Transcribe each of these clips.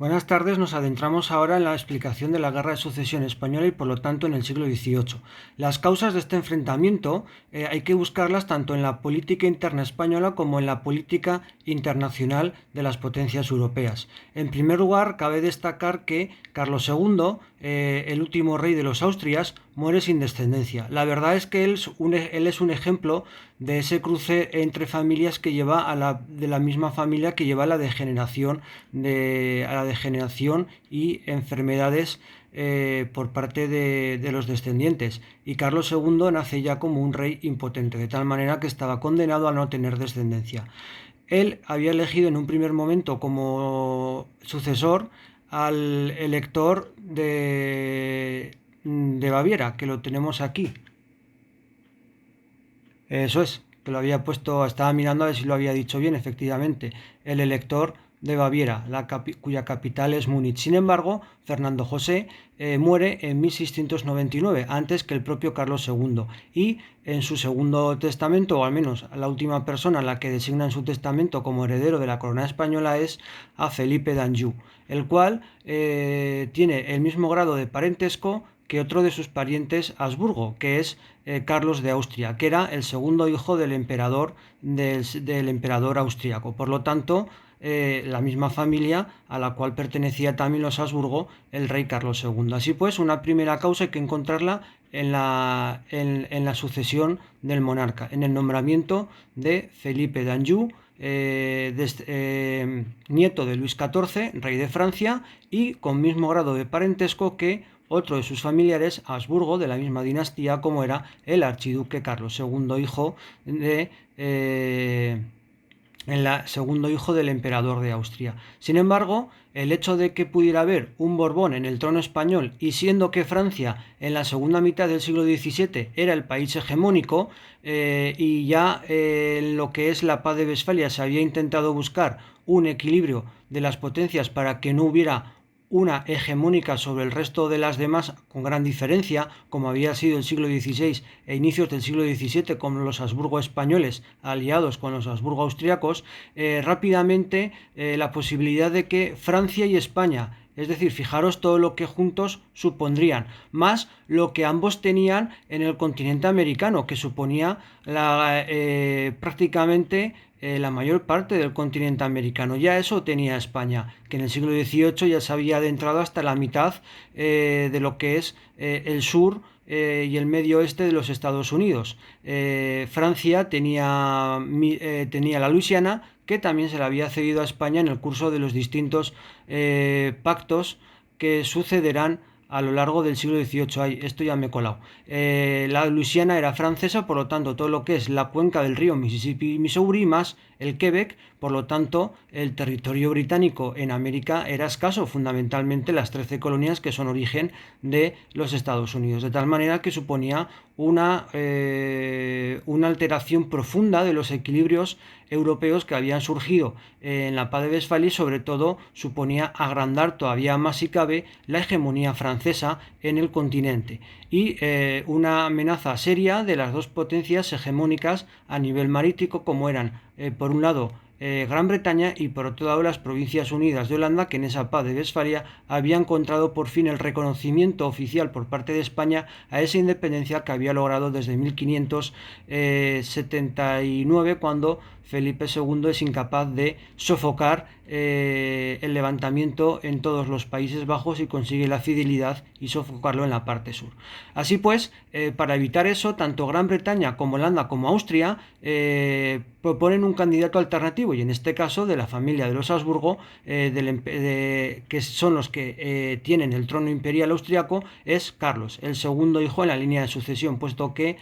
Buenas tardes, nos adentramos ahora en la explicación de la Guerra de Sucesión Española y por lo tanto en el siglo XVIII. Las causas de este enfrentamiento hay que buscarlas tanto en la política interna española como en la política internacional de las potencias europeas. En primer lugar, cabe destacar que Carlos II, el último rey de los Austrias, muere sin descendencia. La verdad es que él es un ejemplo de ese cruce entre familias que lleva de la misma familia que lleva a la degeneración y enfermedades por parte de los descendientes. Y Carlos II nace ya como un rey impotente, de tal manera que estaba condenado a no tener descendencia. Él había elegido en un primer momento como sucesor al elector de Baviera, que lo tenemos aquí. Eso es, que lo había puesto, estaba mirando a ver si lo había dicho bien, efectivamente, el elector de Baviera, cuya capital es Múnich. Sin embargo, Fernando José muere en 1699, antes que el propio Carlos II, y en su segundo testamento, o al menos la última persona a la que designa en su testamento como heredero de la corona española es a Felipe d'Anjou, el cual tiene el mismo grado de parentesco que otro de sus parientes Habsburgo, que es Carlos de Austria, que era el segundo hijo del emperador austríaco. Por lo tanto, la misma familia a la cual pertenecía también los Habsburgo, el rey Carlos II. Así pues, una primera causa hay que encontrarla en la sucesión del monarca, en el nombramiento de Felipe d'Anjou, nieto de Luis XIV, rey de Francia, y con mismo grado de parentesco que otro de sus familiares, Habsburgo, de la misma dinastía, como era el archiduque Carlos II, segundo hijo del emperador de Austria. Sin embargo, el hecho de que pudiera haber un Borbón en el trono español y siendo que Francia en la segunda mitad del siglo XVII era el país hegemónico y ya en lo que es la paz de Westfalia se había intentado buscar un equilibrio de las potencias para que no hubiera una hegemónica sobre el resto de las demás con gran diferencia, como había sido el siglo XVI e inicios del siglo XVII con los Habsburgo españoles aliados con los Habsburgo austriacos, rápidamente la posibilidad de que Francia y España, es decir, fijaros todo lo que juntos supondrían, más lo que ambos tenían en el continente americano, que suponía prácticamente la mayor parte del continente americano. Ya eso tenía España, que en el siglo XVIII ya se había adentrado hasta la mitad de lo que es el sur y el medio oeste de los Estados Unidos. Francia tenía la Luisiana, que también se le había cedido a España en el curso de los distintos pactos que sucederán a lo largo del siglo XVIII. Ay, esto ya me he colado. La Luisiana era francesa, por lo tanto, todo lo que es la cuenca del río Mississippi y Missouri, más el Quebec, por lo tanto, el territorio británico en América era escaso, fundamentalmente las 13 colonias que son origen de los Estados Unidos, de tal manera que suponía una alteración profunda de los equilibrios europeos que habían surgido en la paz de Westfalia y sobre todo suponía agrandar todavía más si cabe la hegemonía francesa en el continente y una amenaza seria de las dos potencias hegemónicas a nivel marítimo como eran por un lado Gran Bretaña y por otro lado las Provincias Unidas de Holanda, que en esa paz de Westfalia había encontrado por fin el reconocimiento oficial por parte de España a esa independencia que había logrado desde 1579, cuando Felipe II es incapaz de sofocar el levantamiento en todos los Países Bajos y consigue la fidelidad y sofocarlo en la parte sur. Así pues, para evitar eso, tanto Gran Bretaña como Holanda como Austria proponen un candidato alternativo y en este caso de la familia de los Habsburgo, que son los que tienen el trono imperial austriaco, es Carlos, el segundo hijo en la línea de sucesión, puesto que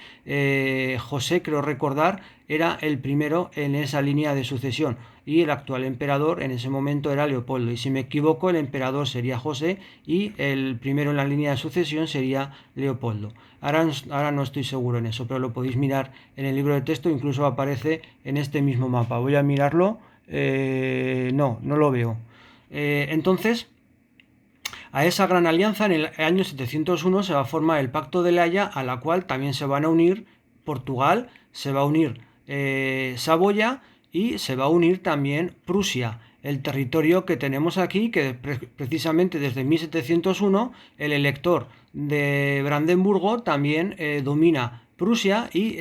José, creo recordar, era el primero en esa línea de sucesión y el actual emperador en ese momento era Leopoldo, y si me equivoco el emperador sería José y el primero en la línea de sucesión sería Leopoldo. Ahora no estoy seguro en eso, pero lo podéis mirar en el libro de texto, incluso aparece en este mismo mapa. Voy a mirarlo. No lo veo. Entonces, a esa gran alianza en el año 701 se va a formar el Pacto de La Haya, a la cual también se van a unir Portugal, se va a unir Saboya y se va a unir también Prusia. el territorio que tenemos aquí, que precisamente desde 1701 el elector de Brandenburgo también domina Prusia y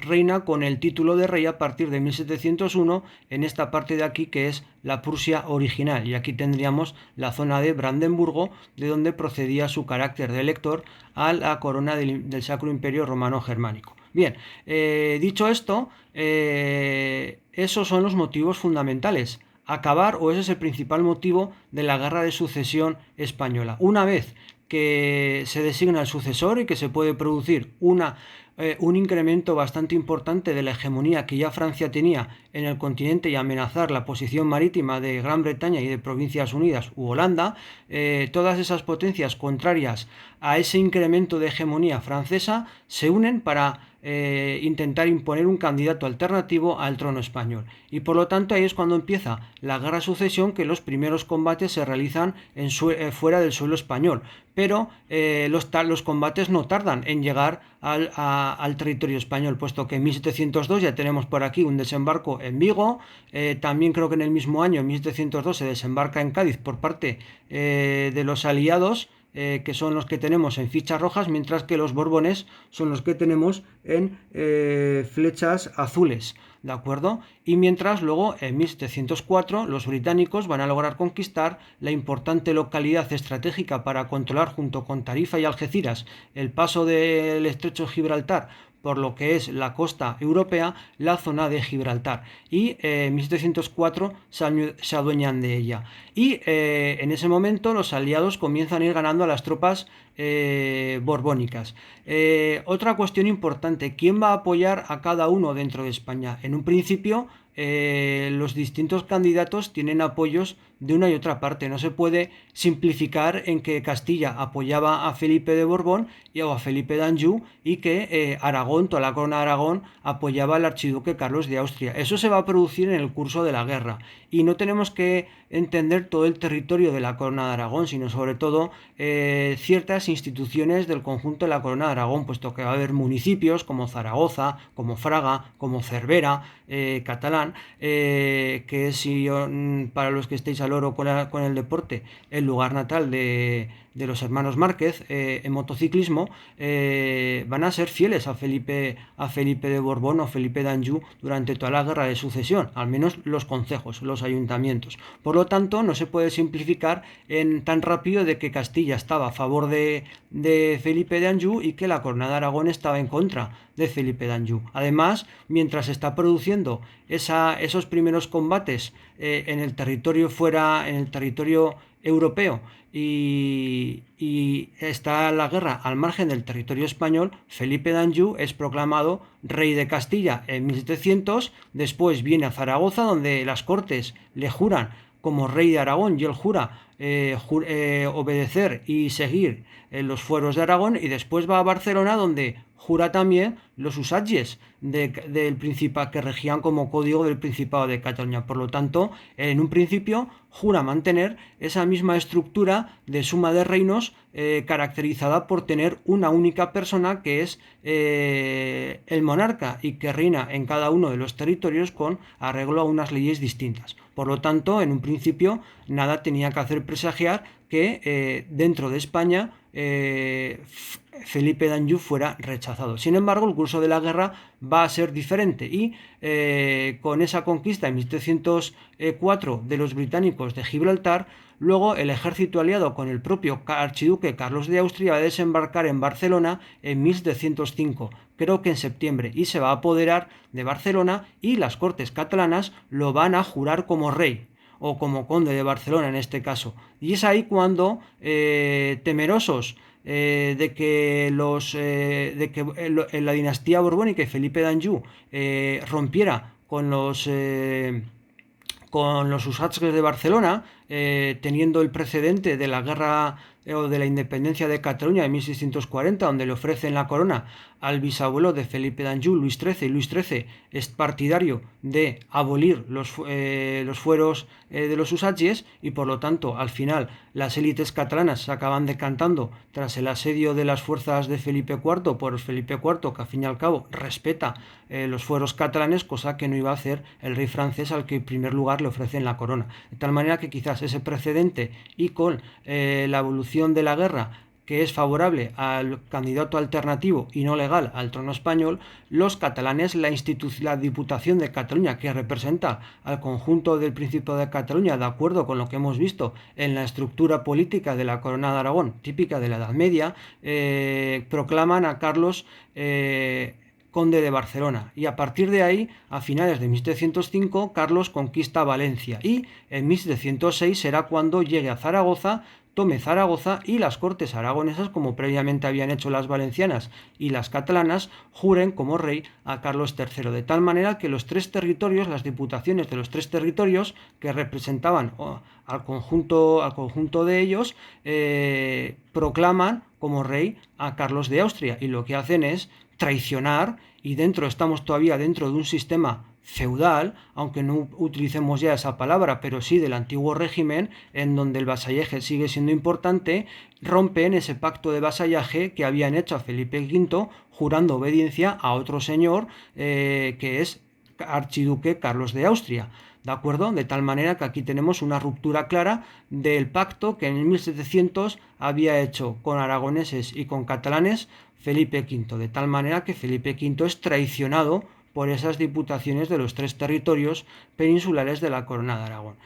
reina con el título de rey a partir de 1701 en esta parte de aquí que es la Prusia original. Y aquí tendríamos la zona de Brandenburgo, de donde procedía su carácter de elector a la corona del Sacro Imperio Romano Germánico. Bien, dicho esto, esos son los motivos fundamentales. Acabar, o ese es el principal motivo de la guerra de sucesión española. Una vez que se designa el sucesor y que se puede producir un incremento bastante importante de la hegemonía que ya Francia tenía en el continente y amenazar la posición marítima de Gran Bretaña y de Provincias Unidas u Holanda, todas esas potencias contrarias a ese incremento de hegemonía francesa se unen para intentar imponer un candidato alternativo al trono español. Y por lo tanto ahí es cuando empieza la guerra de sucesión, que los primeros combates se realizan fuera del suelo español. Pero los combates no tardan en llegar al territorio español, puesto que en 1702 ya tenemos por aquí un desembarco en Vigo. También creo que en el mismo año, en 1702, se desembarca en Cádiz por parte de los aliados, que son los que tenemos en fichas rojas, mientras que los borbones son los que tenemos en flechas azules, ¿de acuerdo? Y mientras luego en 1704 los británicos van a lograr conquistar la importante localidad estratégica para controlar junto con Tarifa y Algeciras el paso del estrecho de Gibraltar por lo que es la costa europea, la zona de Gibraltar. Y en 1704 se adueñan de ella. Y en ese momento los aliados comienzan a ir ganando a las tropas borbónicas. Otra cuestión importante, ¿quién va a apoyar a cada uno dentro de España? En un principio, los distintos candidatos tienen apoyos de una y otra parte. No se puede simplificar en que Castilla apoyaba a Felipe de Borbón o a Felipe de Anjou y que Aragón, toda la corona de Aragón, apoyaba al archiduque Carlos de Austria. Eso se va a producir en el curso de la guerra y no tenemos que entender todo el territorio de la corona de Aragón, sino sobre todo ciertas instituciones del conjunto de la corona de Aragón, puesto que va a haber municipios como Zaragoza, como Fraga, como Cervera, catalán, que es, para los que estéis al oro con el deporte, el lugar natal de los hermanos Márquez en motociclismo, van a ser fieles a Felipe de Borbón o Felipe de Anjou durante toda la guerra de sucesión, al menos los concejos, los ayuntamientos. Por lo tanto, no se puede simplificar en tan rápido de que Castilla estaba a favor de Felipe de Anjou y que la corona de Aragón estaba en contra de Felipe de Anjou. Además, mientras se está produciendo esos primeros combates en el territorio europeo y está la guerra al margen del territorio español, Felipe de Anjou es proclamado rey de Castilla en 1700, después viene a Zaragoza donde las Cortes le juran como rey de Aragón y él jura obedecer y seguir los fueros de Aragón, y después va a Barcelona donde jura también los usatges del Principado que regían como código del Principado de Cataluña. Por lo tanto, en un principio jura mantener esa misma estructura de suma de reinos caracterizada por tener una única persona que es el monarca y que reina en cada uno de los territorios con arreglo a unas leyes distintas. Por lo tanto, en un principio, nada tenía que hacer presagiar que dentro de España Felipe de Anjou fuera rechazado. Sin embargo, el curso de la guerra va a ser diferente y con esa conquista en 1704 de los británicos de Gibraltar, luego el ejército aliado con el propio archiduque Carlos de Austria va a desembarcar en Barcelona en 1705, creo que en septiembre, y se va a apoderar de Barcelona y las Cortes catalanas lo van a jurar como rey o como conde de Barcelona en este caso. Y es ahí cuando, temerosos de que la dinastía borbónica y Felipe de Anjou rompiera con los usatges de Barcelona, teniendo el precedente de la guerra o de la independencia de Cataluña en 1640, donde le ofrecen la corona al bisabuelo de Felipe d'Anjou, Luis XIII, y Luis XIII es partidario de abolir los fueros de los usatges, y por lo tanto al final las élites catalanas se acaban decantando tras el asedio de las fuerzas de Felipe IV por Felipe IV, que al fin y al cabo respeta los fueros catalanes, cosa que no iba a hacer el rey francés, al que en primer lugar le ofrecen la corona. De tal manera que quizás ese precedente, y con la evolución de la guerra, que es favorable al candidato alternativo y no legal al trono español, los catalanes, la Diputación de Cataluña, que representa al conjunto del Principado de Cataluña, de acuerdo con lo que hemos visto en la estructura política de la Corona de Aragón, típica de la Edad Media, proclaman a Carlos conde de Barcelona, y a partir de ahí, a finales de 1705, Carlos conquista Valencia, y en 1706 será cuando llegue a Zaragoza, tome Zaragoza, y las cortes aragonesas, como previamente habían hecho las valencianas y las catalanas, juren como rey a Carlos III, de tal manera que los tres territorios, las diputaciones de los tres territorios que representaban al conjunto de ellos, proclaman como rey a Carlos de Austria, y lo que hacen es traicionar, y estamos todavía dentro de un sistema feudal, aunque no utilicemos ya esa palabra, pero sí del antiguo régimen, en donde el vasallaje sigue siendo importante. Rompen ese pacto de vasallaje que habían hecho a Felipe V, jurando obediencia a otro señor, que es archiduque Carlos de Austria. ¿De acuerdo? De tal manera que aquí tenemos una ruptura clara del pacto que en 1700 había hecho con aragoneses y con catalanes Felipe V, de tal manera que Felipe V es traicionado por esas diputaciones de los tres territorios peninsulares de la Corona de Aragón.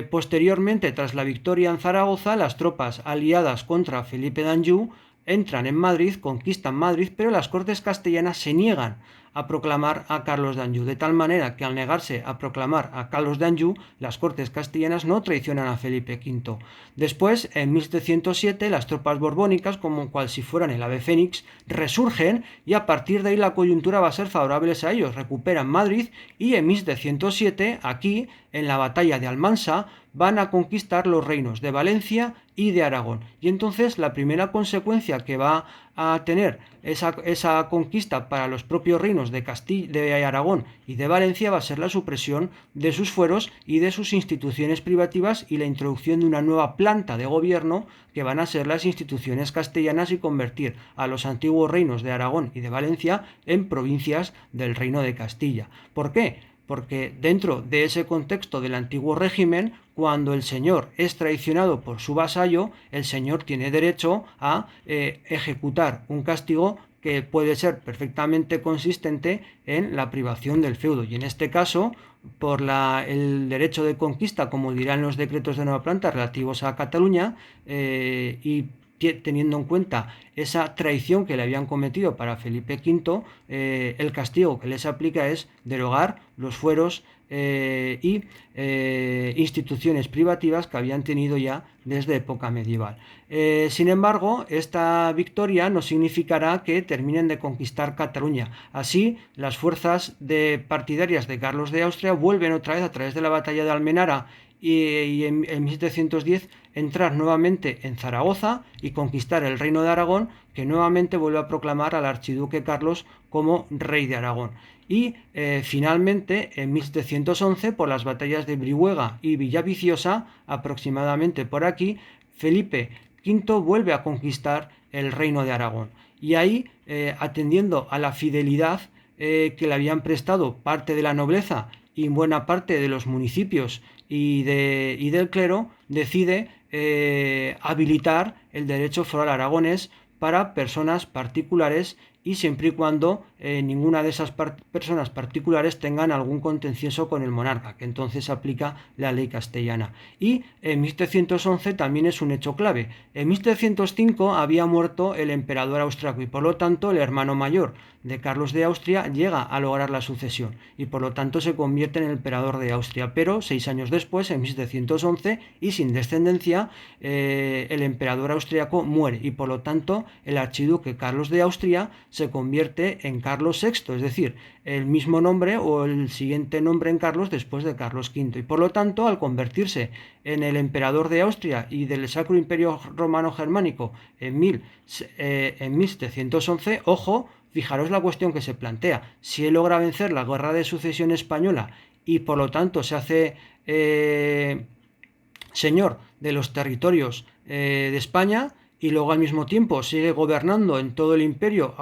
Posteriormente, tras la victoria en Zaragoza, las tropas aliadas contra Felipe d'Anjou entran en Madrid, conquistan Madrid, pero las Cortes castellanas se niegan a proclamar a Carlos d'Anjou, de tal manera que al negarse a proclamar a Carlos d'Anjou, las Cortes castellanas no traicionan a Felipe V. Después, en 1707, las tropas borbónicas, como cual si fueran el ave fénix, resurgen, y a partir de ahí la coyuntura va a ser favorable a ellos, recuperan Madrid, y en 1707, aquí, en la batalla de Almansa, van a conquistar los reinos de Valencia y de Aragón. Y entonces la primera consecuencia que va a tener esa conquista para los propios reinos de Aragón y de Valencia va a ser la supresión de sus fueros y de sus instituciones privativas, y la introducción de una nueva planta de gobierno que van a ser las instituciones castellanas, y convertir a los antiguos reinos de Aragón y de Valencia en provincias del reino de Castilla. ¿Por qué? Porque dentro de ese contexto del antiguo régimen, cuando el señor es traicionado por su vasallo, el señor tiene derecho a ejecutar un castigo que puede ser perfectamente consistente en la privación del feudo. Y en este caso, por el derecho de conquista, como dirán los decretos de nueva planta relativos a Cataluña, y teniendo en cuenta esa traición que le habían cometido para Felipe V, el castigo que les aplica es derogar los fueros y instituciones privativas que habían tenido ya desde época medieval. Sin embargo, esta victoria no significará que terminen de conquistar Cataluña. Así, las fuerzas partidarias de Carlos de Austria vuelven otra vez, a través de la batalla de Almenara y en 1710, entrar nuevamente en Zaragoza y conquistar el reino de Aragón, que nuevamente vuelve a proclamar al archiduque Carlos como rey de Aragón. Y finalmente, en 1711, por las batallas de Brihuega y Villaviciosa, aproximadamente por aquí, Felipe V vuelve a conquistar el reino de Aragón. Y ahí, atendiendo a la fidelidad que le habían prestado parte de la nobleza y buena parte de los municipios y del clero, decide habilitar el derecho foral aragonés para personas particulares, y siempre y cuando ninguna de esas personas particulares tengan algún contencioso con el monarca, que entonces aplica la ley castellana. Y en 1711 también es un hecho clave. En 1705 había muerto el emperador austriaco, y por lo tanto el hermano mayor de Carlos de Austria llega a lograr la sucesión, y por lo tanto se convierte en el emperador de Austria. Pero 6 años después, en 1711, y sin descendencia, el emperador austriaco muere, y por lo tanto el archiduque Carlos de Austria se convierte en Carlos VI, es decir, el mismo nombre o el siguiente nombre en Carlos después de Carlos V. Y por lo tanto, al convertirse en el emperador de Austria y del Sacro Imperio Romano Germánico en 1711, ojo, fijaros la cuestión que se plantea. Si él logra vencer la Guerra de Sucesión Española y por lo tanto se hace señor de los territorios de España, y luego al mismo tiempo sigue gobernando en todo el imperio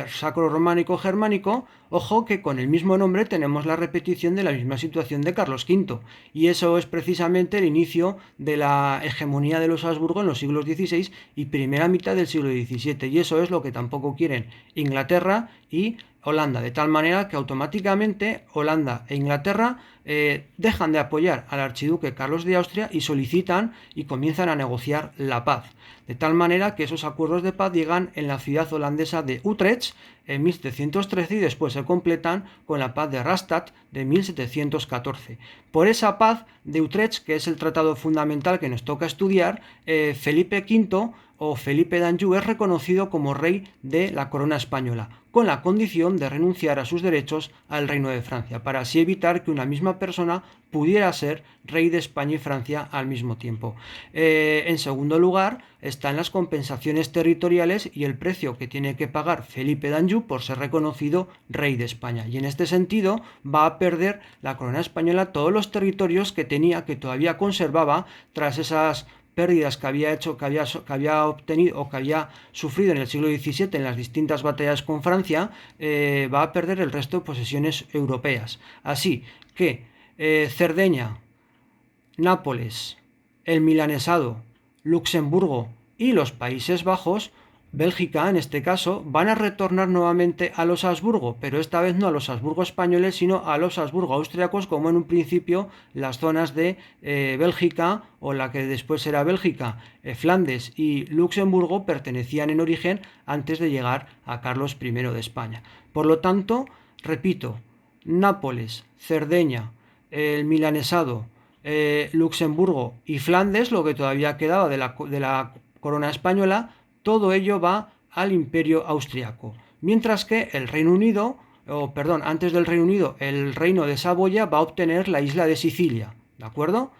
sacro románico germánico, ojo que con el mismo nombre tenemos la repetición de la misma situación de Carlos V, y eso es precisamente el inicio de la hegemonía de los Habsburgo en los siglos XVI y primera mitad del siglo XVII, y eso es lo que tampoco quieren Inglaterra y Holanda, de tal manera que automáticamente Holanda e Inglaterra dejan de apoyar al archiduque Carlos de Austria y solicitan y comienzan a negociar la paz. De tal manera que esos acuerdos de paz llegan en la ciudad holandesa de Utrecht en 1713 y después se completan con la paz de Rastatt de 1714. Por esa paz de Utrecht, que es el tratado fundamental que nos toca estudiar, Felipe V o Felipe d'Anjou es reconocido como rey de la corona española, con la condición de renunciar a sus derechos al Reino de Francia, para así evitar que una misma persona pudiera ser rey de España y Francia al mismo tiempo. En segundo lugar, están las compensaciones territoriales y el precio que tiene que pagar Felipe d'Anjou por ser reconocido rey de España. Y en este sentido va a perder la corona española todos los territorios que tenía, que todavía conservaba tras esas pérdidas que había hecho, que había obtenido o que había sufrido en el siglo XVII en las distintas batallas con Francia. Va a perder el resto de posesiones europeas. Así que Cerdeña, Nápoles, el Milanesado, Luxemburgo y los Países Bajos, Bélgica en este caso, van a retornar nuevamente a los Habsburgo, pero esta vez no a los Habsburgo españoles, sino a los Habsburgo austriacos, como en un principio las zonas de Bélgica, o la que después era Bélgica, Flandes y Luxemburgo, pertenecían en origen antes de llegar a Carlos I de España. Por lo tanto, repito, Nápoles, Cerdeña, el Milanesado, Luxemburgo y Flandes, lo que todavía quedaba de la corona española, todo ello va al imperio austriaco. Mientras que el Reino Unido, antes del Reino Unido, el reino de Saboya va a obtener la isla de Sicilia, ¿de acuerdo?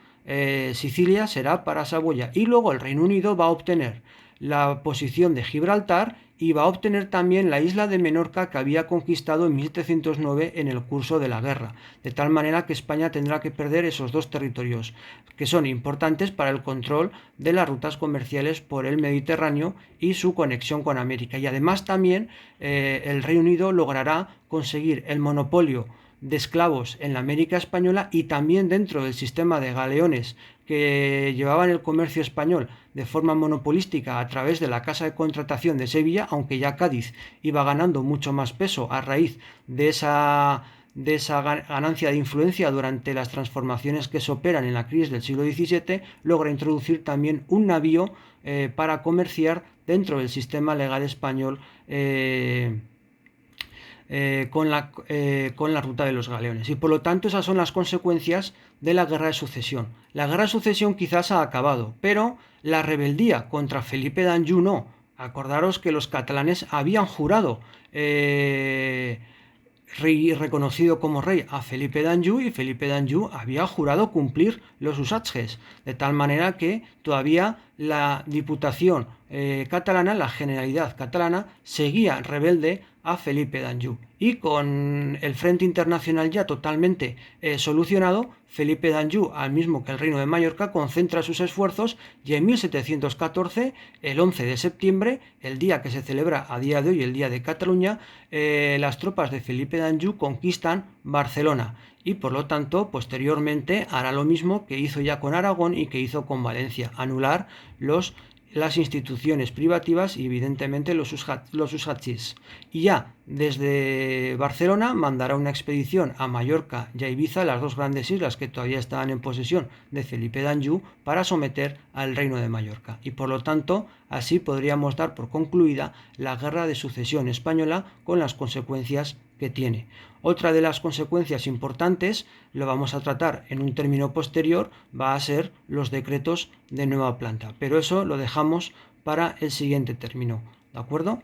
Sicilia será para Saboya, y luego el Reino Unido va a obtener la posición de Gibraltar y va a obtener también la isla de Menorca, que había conquistado en 1709 en el curso de la guerra, de tal manera que España tendrá que perder esos dos territorios, que son importantes para el control de las rutas comerciales por el Mediterráneo y su conexión con América. Y además también el Reino Unido logrará conseguir el monopolio de esclavos en la América española, y también dentro del sistema de galeones que llevaban el comercio español de forma monopolística a través de la Casa de Contratación de Sevilla, aunque ya Cádiz iba ganando mucho más peso a raíz de esa ganancia de influencia durante las transformaciones que se operan en la crisis del siglo XVII, logra introducir también un navío para comerciar dentro del sistema legal español con la ruta de los galeones. Y por lo tanto esas son las consecuencias de la Guerra de Sucesión. La Guerra de Sucesión quizás ha acabado, pero la rebeldía contra Felipe d'Anjou no. Acordaros que los catalanes habían jurado rey reconocido como rey a Felipe d'Anjou, y Felipe d'Anjou había jurado cumplir los usatges, de tal manera que todavía la Diputación catalana, la Generalidad catalana, seguía rebelde a Felipe d'Anjou. Y con el frente internacional ya totalmente solucionado, Felipe d'Anjou, al mismo que el Reino de Mallorca, concentra sus esfuerzos, y en 1714, el 11 de septiembre, el día que se celebra a día de hoy, el Día de Cataluña, las tropas de Felipe d'Anjou conquistan Barcelona, y por lo tanto posteriormente hará lo mismo que hizo ya con Aragón y que hizo con Valencia: anular las instituciones privativas y evidentemente los usachis. Y ya desde Barcelona mandará una expedición a Mallorca y a Ibiza, las dos grandes islas que todavía estaban en posesión de Felipe d'Anjou, para someter al Reino de Mallorca. Y por lo tanto, así podríamos dar por concluida la Guerra de Sucesión española, con las consecuencias que tiene. Otra de las consecuencias importantes, lo vamos a tratar en un término posterior, va a ser los decretos de nueva planta, pero eso lo dejamos para el siguiente término, ¿de acuerdo?